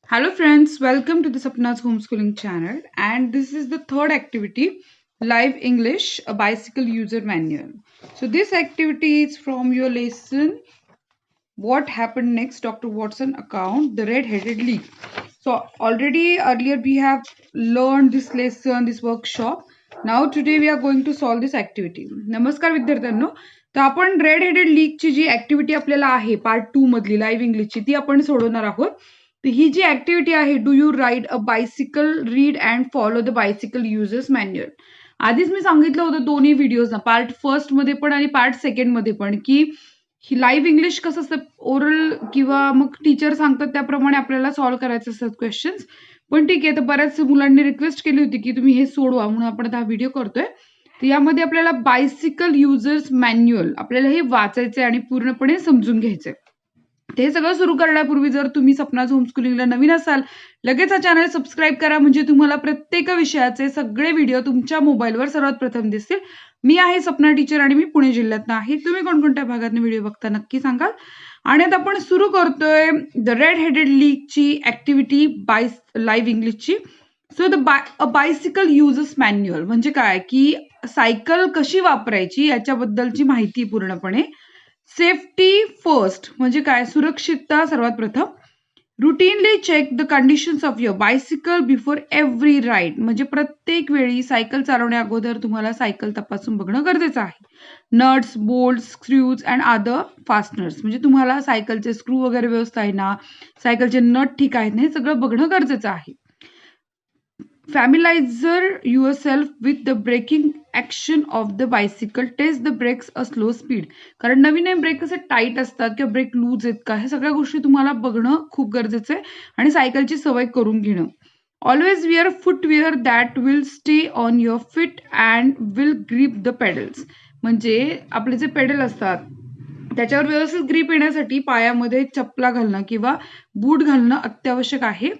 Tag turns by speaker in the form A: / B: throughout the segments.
A: Hello friends, welcome to the Sapna's homeschooling channel, and this is the third activity, Live English, a bicycle user manual. So this activity is from your lesson What Happened Next, Dr. Watson account, the red-headed leak. So already earlier we have learned this lesson, this workshop. Now today we are going to solve this activity. नमस्कार विद्यार्थ्यांनो, तर आपण red headed लीकची जी activity आपल्याला आहे part 2 मधली live इंग्लिशची ती आपण सोडवणार आहोत. तर ही जी ऍक्टिव्हिटी आहे, do you ride a bicycle, read and follow the bicycle users manual. आधीच मी सांगितलं होतं दोन्ही व्हिडिओज पार्ट फर्स्ट मध्ये पण आणि पार्ट सेकंड मध्ये पण की ही लाईव्ह इंग्लिश कसं असतं, ओरल किंवा मग टीचर सांगतात त्याप्रमाणे आपल्याला सॉल्व्ह करायचे असतात क्वेश्चन्स. पण ठीक आहे, तर बऱ्याच मुलांनी रिक्वेस्ट केली होती की तुम्ही हे सोडवा, म्हणून आपण हा व्हिडिओ करतोय. तर यामध्ये आपल्याला बायसिकल युजर्स मॅन्युअल आपल्याला हे वाचायचंय आणि पूर्णपणे समजून घ्यायचंय. ते सगळं सुरू करण्यापूर्वी जर तुम्ही सपनाज होमस्कूलिंगला नवीन असाल, लगेच हा चॅनल सबस्क्राईब करा, म्हणजे तुम्हाला प्रत्येक विषयाचे सगळे व्हिडिओ तुमच्या मोबाईलवर सर्वात प्रथम दिसतील. मी आहे सपना टीचर आणि मी पुणे जिल्ह्यात आहे. तुम्ही कोणकोणत्या भागातून व्हिडिओ बघता नक्की सांगाल. आणि आता आपण सुरू करतोय द रेड हेडेड लीगची ऍक्टिव्हिटी बाय लाईव्ह इंग्लिशची. So a bicycle users manual म्हणजे काय, की सायकल कशी वापरायची याच्याबद्दलची माहिती पूर्णपणे. सेफ्टी फर्स्ट म्हणजे काय, सुरक्षितता सर्वात प्रथम. Routinely check the conditions of your bicycle before every ride म्हणजे प्रत्येक वेळी सायकल चालवण्या अगोदर तुम्हाला सायकल तपासून बघणं गरजेचं आहे. Nuts, bolts, screws and other fasteners म्हणजे तुम्हाला सायकलचे स्क्रू वगैरे व्यवस्थित आहे ना, सायकलचे नट ठीक आहेत ना, हे सगळं बघणं गरजेचं आहे. Familiarize yourself with the braking action of the bicycle. Test the brakes a slow speed. कारण नवीन ब्रेक कसे टाईट असतात किंवा ब्रेक लूज आहेत का, हे सगळ्या गोष्टी तुम्हाला बघणं खूप गरजेचं आहे आणि सायकलची सवय करून घेणं. Always where footwear that will stay on your feet and will grip the pedals म्हणजे आपले जे पेडल असतात त्याच्यावर व्यवस्थित ग्रीप येण्यासाठी पायामध्ये चपला घालणं किंवा बूट घालणं अत्यावश्यक आहे.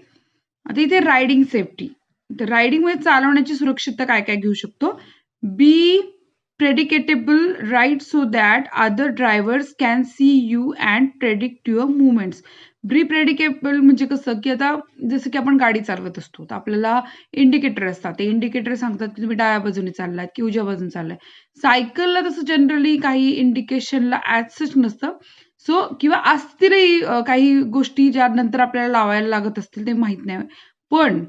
A: आता इथे रायडिंग सेफ्टी, तर रायडिंग मध्ये चालवण्याची सुरक्षितता काय काय घेऊ शकतो. Be predictable ride so that other drivers can see you and predict your movements. Be predictable म्हणजे कसं, की आता जसं की आपण गाडी चालवत असतो तर आपल्याला इंडिकेटर असतात, ते इंडिकेटर सांगतात की तुम्ही डाव्या बाजूने चाललात की उजव्या बाजूने चाललाय. सायकलला तसं जनरली काही इंडिकेशनला ऍज सच नसतं. सो किंवा असतीलही काही गोष्टी ज्या नंतर आपल्याला लावायला लागत असतील ते माहित नाही, पण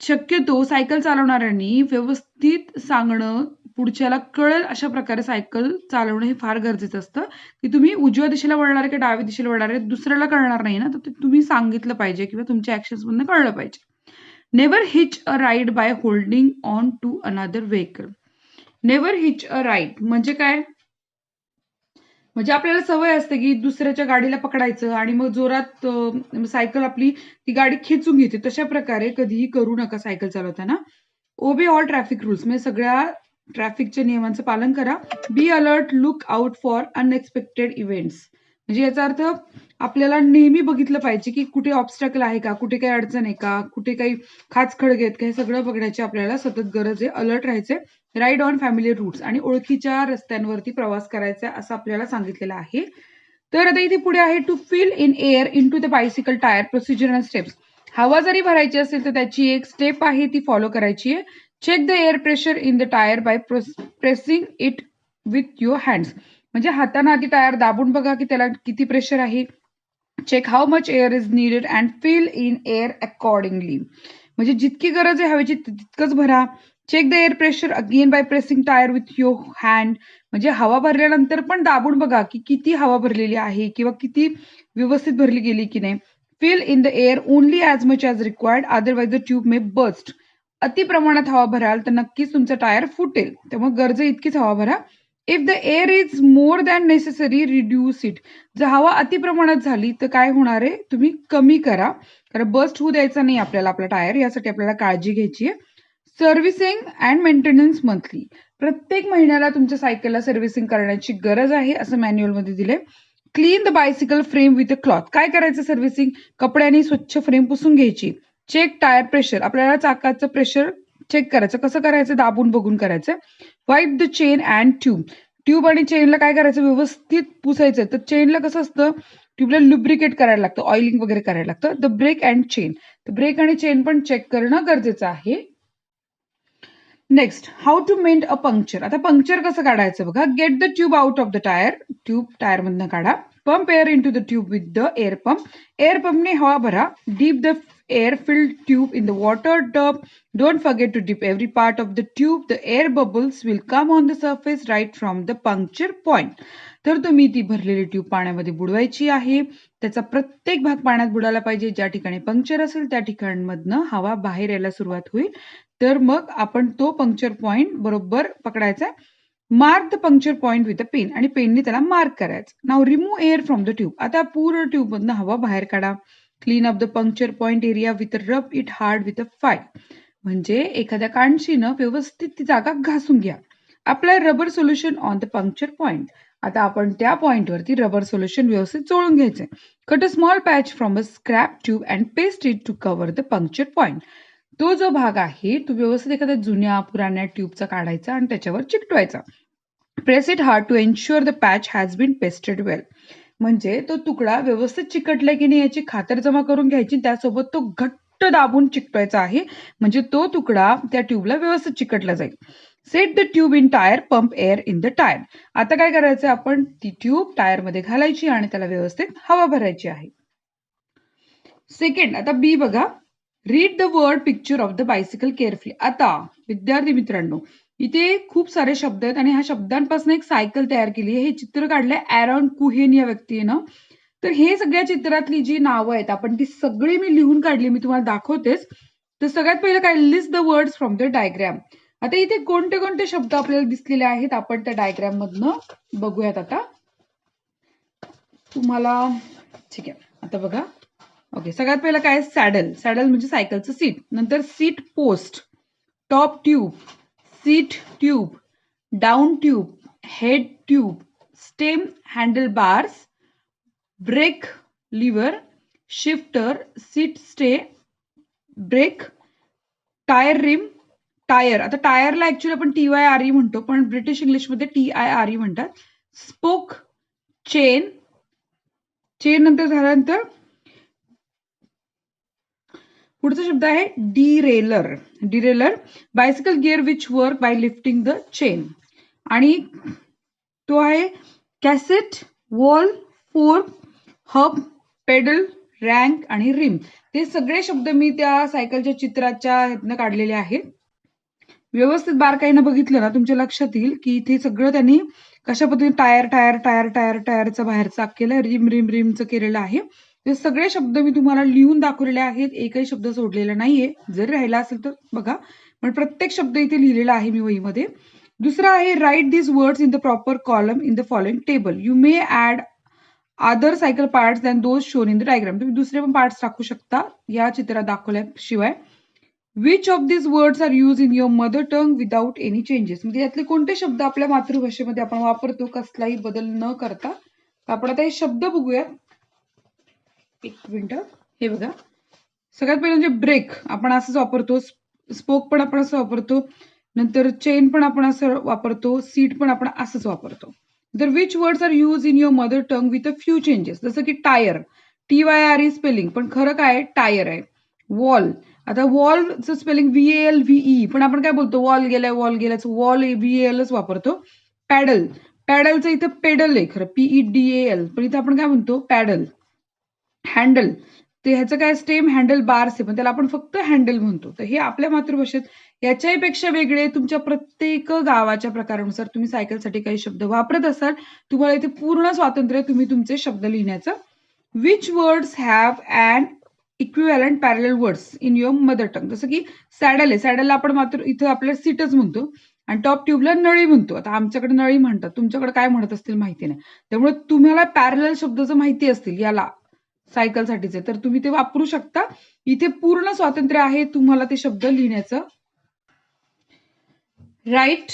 A: शक्यतो सायकल चालवणाऱ्यांनी व्यवस्थित सांगणं, पुढच्याला कळेल अशा प्रकारे सायकल चालवणं हे फार गरजेचं असतं. की तुम्ही उजव्या दिशेला वळणार आहे की डाव्या दिशेला वळणार आहे, दुसऱ्याला कळणार नाही ना, तर ते तुम्ही सांगितलं पाहिजे किंवा तुमच्या ऍक्शन्स मधनं कळलं पाहिजे. Never hitch a ride by holding on to another vehicle. Never hitch a ride म्हणजे काय, म्हणजे आपल्याला सवय असते की दुसऱ्याच्या गाडीला पकडायचं आणि मग जोरात सायकल आपली ती गाडी खेचून घेते. तशा प्रकारे कधीही करू नका सायकल चालवताना. ओबे ऑल ट्रॅफिक रूल्स म्हणजे सगळ्या ट्रॅफिकच्या नियमांचं पालन करा. Be alert, look out for unexpected events म्हणजे याचा अर्थ आपल्याला नेहमी बघितलं पाहिजे की कुठे ऑब्स्टॅकल आहे का, कुठे काही अडचण आहे का, कुठे काही खाच खळगे आहेत का, हे सगळं बघण्याची आपल्याला सतत गरज आहे. अलर्ट राहायचे. राईड ऑन फॅमिली रूट्स आणि ओळखीच्या रस्त्यांवरती प्रवास करायचा असं आपल्याला सांगितलेलं आहे. तर आता इथे पुढे आहे to fill in air in to the bicycle tyre procedure and steps. हवा जरी भरायची असेल तर त्याची एक स्टेप आहे ती फॉलो करायची आहे. Check the air pressure in the tyre by pressing it with your hands म्हणजे हाताने आधी टायर दाबून बघा की त्याला किती प्रेशर आहे. Check how much air is needed and fill in air accordingly म्हणजे जितकी गरज आहे हवेची तितकंच भरा. Check the air pressure again by pressing tyre with your hand म्हणजे हवा भरल्यानंतर पण दाबून बघा की किती हवा भरलेली आहे किंवा किती व्यवस्थित भरली गेली की नाही. Fill in the air only as much as required otherwise the tube may burst. अति प्रमाणात हवा भराल तर नक्कीच तुमचा टायर फुटेल, त्यामुळे गरजे इतकीच हवा भरा. If the air is more than necessary reduce it. जर हवा अति प्रमाणात झाली तर काय होणार आहे, तुम्ही कमी करा, कारण बस्ट होऊ द्यायचा नाही आपल्याला आपला टायर, यासाठी आपल्याला काळजी घ्यायची आहे. सर्व्हिसिंग अँड मेंटेनन्स मंथली प्रत्येक महिन्याला तुमच्या सायकलला सर्व्हिसिंग करण्याची गरज आहे असं मॅन्युअलमध्ये दिले. Clean the bicycle frame with a cloth. काय करायचं सर्व्हिसिंग, कपड्याने स्वच्छ फ्रेम पुसून घ्यायची. चेक टायर प्रेशर, आपल्याला चाकाचं प्रेशर चेक करायचं. कसं करायचं, दाबून बघून करायचं. वाईप the chain and tube. Tube आणि चेनला काय करायचं, व्यवस्थित पुसायचं. तर चेनला कसं असतं, ट्यूबला लुब्रिकेट करायला लागतं, ऑइलिंग वगैरे करायला लागतं. द ब्रेक अँड चेन, तर ब्रेक आणि चेन पण चेक करणं गरजेचं आहे. नेक्स्ट, हाऊ टू मेंट अ पंक्चर. आता पंक्चर कसं काढायचं बघा. Get the tube out of the tyre, tube tyre मधनं काढा. Pump air in to the tube with the air pump, air पंपने हवा भरा. Dip the air filled tube in the water tub. Don't forget to dip every part of the tube. The air bubbles will come on the surface right from the puncture point. तर तुम्ही ती भरलेली tube पाण्यामध्ये बुडवायची आहे. त्याचा प्रत्येक भाग पाण्यात बुडायला पाहिजे. ज्या ठिकाणी पंक्चर असेल त्या ठिकाणमधनं हवा बाहेर यायला सुरुवात होईल. तर मग आपण तो पंक्चर पॉइंट बरोबर पकडायचा. Mark the puncture point with a pen, आणि पेनने त्याला मार्क करायचं. Now remove air from the tube. आता पूर्ण ट्यूब मधनं हवा बाहेर काढा. Clean up the puncture point area with rub it hard with a file. म्हणजे एखाद्या कांडशीनं व्यवस्थित ती जागा घासून घ्या. Apply rubber solution on the puncture point. आता आपण त्या पॉइंटवरती रबर सोल्युशन व्यवस्थित चोळून घ्यायचंय. Cut a small patch from a scrap tube and paste it to cover the puncture point. तो जो भाग आहे तो व्यवस्थित एखाद्या जुन्या पुराण्या ट्यूबचा काढायचा आणि त्याच्यावर चिकटवायचा. Press it hard to ensure the patch has been pasted well. म्हणजे तो तुकडा व्यवस्थित चिकटलाय की नाही याची खातरजमा करून घ्यायची. त्यासोबत तो घट्ट दाबून चिकटवायचा आहे. म्हणजे तो तुकडा त्या ट्यूबला व्यवस्थित चिकटला जाईल. Set the tube in tyre, pump air in the tyre. आता काय करायचं, आपण ती ट्यूब टायर मध्ये घालायची आणि त्याला व्यवस्थित हवा भरायची आहे. सेकंड, आता बी बघा. Read the word picture of the bicycle carefully. आता विद्यार्थी मित्रांनो, इथे खूप सारे शब्द आहेत आणि ह्या शब्दांपासून एक सायकल तयार केली आहे. हे चित्र काढलंय ॲरॉन कुहेन या व्यक्तीनं. तर हे सगळ्या चित्रातली जी नावं आहेत आपण ती सगळी मी लिहून काढली, मी तुम्हाला दाखवतेच. तर सगळ्यात पहिलं काय, list the words from the diagram. आता इथे कोणते कोणते शब्द आपल्याला दिसलेले आहेत आपण त्या डायग्राम मधनं बघूयात. आता तुम्हाला ठीक आहे, आता बघा. ओके, सगळ्यात पहिलं काय, सॅडल. सॅडल म्हणजे सायकलचं सीट. नंतर seat post, top tube, seat tube, down tube, head tube, stem handle bars, brake lever, shifter, seat stay, brake, tyre rim, tyre. आता टायरला ऍक्च्युअली आपण TYRE म्हणतो, पण ब्रिटिश इंग्लिशमध्ये TIRE म्हणतात. Spoke, chain. चेन नंतर झाल्यानंतर पुढचा शब्द आहे derailleur. Derailleur, bicycle gear which work by lifting the chain. आणि तो आहे cassette, wall, fork, hub, pedal, rank आणि रिम. ते सगळे शब्द मी त्या सायकलच्या चित्राच्या ह्यातनं काढलेले आहेत. व्यवस्थित बारकाईनं बघितलं ना तुमच्या लक्षात येईल की इथे सगळं त्यांनी कशा पद्धतीने टायर टायर टायर टायर टायरचा बाहेरचा केलं, रिम रिम रिमचं केलेलं आहे. ते सगळे शब्द मी तुम्हाला लिहून दाखवलेले आहेत, एकही शब्द सोडलेला नाहीये. जर राहिला असेल तर बघा, पण प्रत्येक शब्द इथे लिहिलेला आहे मी वहीमध्ये. दुसरा आहे write this words in the proper column in the following table. You may add other cycle parts than those shown in the diagram. तुम्ही दुसरे पण पार्ट्स टाकू शकता या चित्रात दाखवल्याशिवाय. Which of this words are use in your mother tongue without any changes. म्हणजे यातले कोणते शब्द आपल्या मातृभाषेमध्ये आपण वापरतो कसलाही बदल न करता. आपण आता हे शब्द बघूया. एक मिनिट, हे बघा. सगळ्यात पहिलं म्हणजे ब्रेक आपण असंच वापरतो, स्पोक पण आपण असं वापरतो, नंतर चेन पण आपण असं वापरतो, सीट पण आपण असंच वापरतो. तर which words are use in your mother tongue with a few changes. जसं की टायर, TYRE स्पेलिंग, पण खरं काय टायर आहे. वॉल, आता वॉलचं स्पेलिंग VALVE, पण आपण काय बोलतो, वॉल गेलाय वॉल गेल्याचं वॉल VALच वापरतो. पॅडल, पॅडलचं इथं पेडल आहे खरं, PEDAL, पण इथं आपण काय म्हणतो पॅडल. हँडल, ते ह्याचं काय स्टेम हँडल बार्स आहे, पण त्याला आपण फक्त हँडल म्हणतो. तर हे आपल्या मातृभाषेत. याच्याही पेक्षा वेगळे तुमच्या प्रत्येक गावाच्या प्रकारानुसार तुम्ही सायकलसाठी काही शब्द वापरत असाल, तुम्हाला इथे पूर्ण स्वातंत्र्य तुम्ही तुमचे शब्द लिहिण्याचं. Which words have and equivalent parallel words in your mother टंग. जसं की सॅडल आहे, सॅडलला आपण मात्र इथं आपल्याला सीटच म्हणतो, आणि टॉप ट्यूबला नळी म्हणतो. आता आमच्याकडे नळी म्हणतात, तुमच्याकडे काय म्हणत असतील माहिती नाही. त्यामुळे तुम्हाला पॅरलल शब्द जर माहिती असतील याला सायकलसाठीचे तर तुम्ही ते वापरू शकता. इथे पूर्ण स्वातंत्र्य आहे तुम्हाला ते शब्द लिहिण्याचं. Write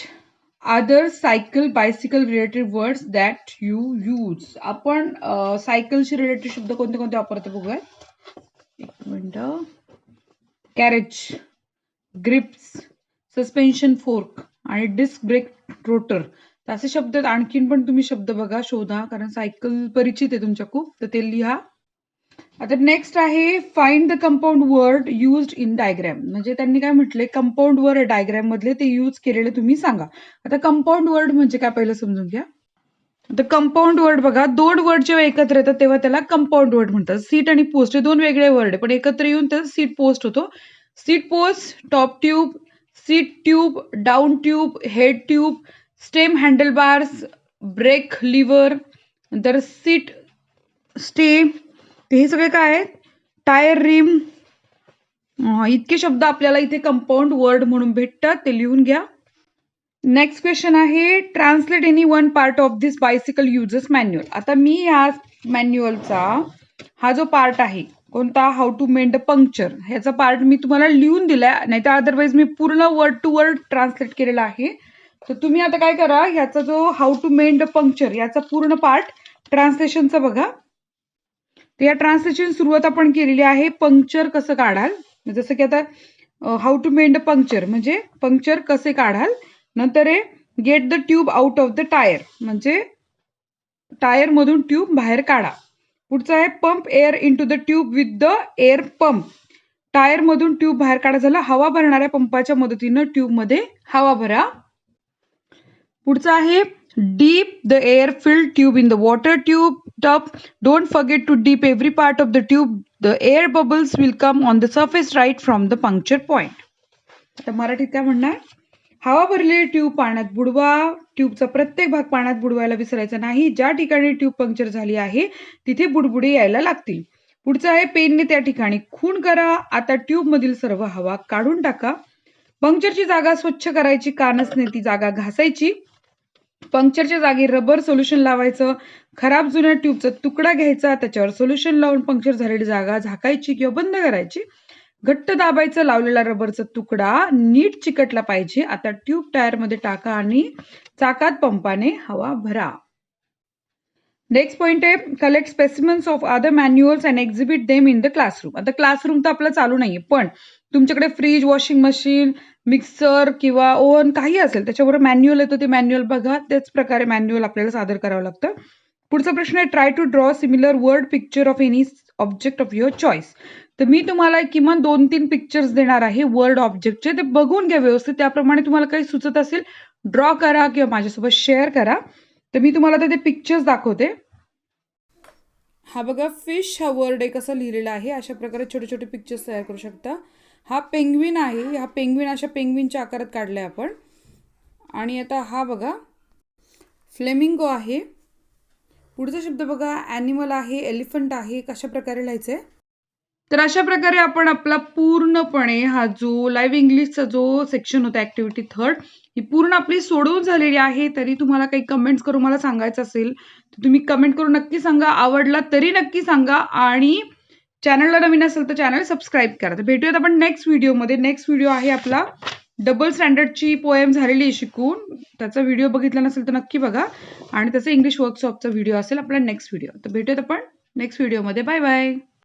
A: other cycle bicycle related words that you use. आपण सायकलशी रिलेटेड शब्द कोणते कोणते वापरतो बघूया. एक minute. Carriage, grips, suspension fork आणि डिस्क ब्रेक रोटर. तर असे शब्द आणखीन पण तुम्ही शब्द बघा, शोधा, कारण सायकल परिचित आहे तुमच्या खूप, तर ते लिहा. आता नेक्स्ट आहे find the compound word used in diagram. म्हणजे त्यांनी काय म्हटले, कंपाऊंड वर्ड डायग्राम मधले ते यूज केलेले तुम्ही सांगा. आता कंपाऊंड वर्ड म्हणजे काय पहिलं समजून घ्या. आता कंपाऊंड वर्ड बघा, दोन वर्ड जेव्हा एकत्र येतात तेव्हा त्याला कंपाऊंड वर्ड म्हणतात. सीट आणि पोस्ट हे दोन वेगळे वर्ड आहे, पण एकत्र येऊन त्याचा सीट पोस्ट होतो. Seat post, top tube, seat tube, down tube, head tube, stem handle bars, brake lever, नंतर सीट स्टे, हे सगळे काय आहेत, टायर रिम, इतके शब्द आपल्याला इथे कंपाऊंड वर्ड म्हणून भेटतात, ते लिहून घ्या. नेक्स्ट क्वेश्चन आहे translate any one part of this bicycle users manual. आता मी या मॅन्युअलचा हा जो पार्ट आहे कोणता, how to mend a puncture, ह्याचा पार्ट मी तुम्हाला लिहून दिलाय, नाही तर अदरवाईज मी पूर्ण वर्ड टू वर्ड ट्रान्सलेट केलेला आहे. तर तुम्ही आता काय करा, ह्याचा जो how to mend a puncture याचा पूर्ण पार्ट ट्रान्सलेशनचा बघा. तर या ट्रान्सलेशन सुरुवात आपण केलेली आहे, पंक्चर कसं काढाल. जसं की आता how to mend a puncture म्हणजे पंक्चर कसे काढाल. नंतर आहे get the tube out of the tyre, म्हणजे टायर मधून ट्यूब बाहेर काढा. पुढचा आहे pump air into the tube with the air pump, tyre मधून ट्यूब बाहेर काढा झाला, हवा भरणाऱ्या पंपाच्या मदतीनं ट्यूब मध्ये हवा भरा. पुढचा आहे dip the air filled tube in the water tube tub, don't forget to dip every part of the tube, the air bubbles will come on the surface right from the puncture point. आता मराठीत काय म्हणणार, हवा भरलेली tube पाण्यात बुडवा, ट्यूबचा प्रत्येक भाग पाण्यात बुडवायला विसरायचा नाही, ज्या ठिकाणी ट्यूब पंक्चर झाली आहे तिथे बुडबुडे यायला लागतील. पुढचं आहे पेनने त्या ठिकाणी खूण करा, आता ट्यूब मधील सर्व हवा काढून टाका, पंक्चरची जागा स्वच्छ करायची, कानसने ती जागा घासायची, पंक्चरच्या जागी रबर सोल्युशन लावायचं, खराब जुन्या ट्यूबचा तुकडा घ्यायचा, त्याच्यावर सोल्युशन लावून पंक्चर झालेली जागा झाकायची किंवा बंद करायची, घट्ट दाबायचं, लावलेला रबरचा तुकडा नीट चिकटला पाहिजे. आता ट्यूब टायर मध्ये टाका आणि चाकात पंपाने हवा भरा. नेक्स्ट पॉइंट आहे collect specimens of other manuals and exhibit them in the classroom. आता क्लासरूम तर आपलं चालू नाहीये, पण तुमच्याकडे फ्रीज, वॉशिंग मशीन, मिक्सर किंवा ओव्हन काही असेल त्याच्याबरोबर मॅन्युअल येतं, ते मॅन्युअल बघा, त्याच प्रकारे मॅन्युअल आपल्याला सादर करावं लागतं. पुढचा प्रश्न आहे try to draw similar word picture of any object of your choice. तर मी तुम्हाला किमान 2-3 पिक्चर्स देणार आहे वर्ड ऑब्जेक्टचे, ते बघून घ्या व्यवस्थित, त्याप्रमाणे तुम्हाला काही सुचत असेल ड्रॉ करा किंवा माझ्यासोबत शेअर करा. तर मी तुम्हाला ते पिक्चर्स दाखवते. हा बघा फिश हा वर्ड आहे कसा लिहिलेला आहे, अशा प्रकारे छोटे छोटे पिक्चर्स तयार करू शकता. हा पेंग्विन आहे, हा पेंग्विन अशा पेंग्विनच्या आकारात काढलाय आपण. आणि आता हा बघा फ्लेमिंगो आहे. पुढचा शब्द बघा ॲनिमल आहे, एलिफंट आहे, कशा प्रकारे लिहायचंय. तर अशा प्रकारे आपण आपला पूर्णपणे हा जो लाईव्ह इंग्लिशचा जो सेक्शन होता ऍक्टिव्हिटी 3 ही पूर्ण आपली सोडवून झालेली आहे. तरी तुम्हाला काही कमेंट्स करून मला सांगायचं असेल तर तुम्ही कमेंट करून नक्की सांगा, आवडला तरी नक्की सांगा, आणि चॅनलला नवीन असेल तर चॅनल सबस्क्राईब करा. तर भेटूयात आपण नेक्स्ट व्हिडिओमध्ये. नेक्स्ट व्हिडिओ आहे आपला डबल स्टँडर्डची पोएम झालेली आहे शिकून, त्याचा व्हिडिओ बघितला नसेल तर नक्की बघा, आणि त्याचा इंग्लिश वर्कशॉपचा व्हिडिओ असेल आपला नेक्स्ट व्हिडिओ. तर भेटूयात आपण नेक्स्ट व्हिडिओमध्ये. Bye bye.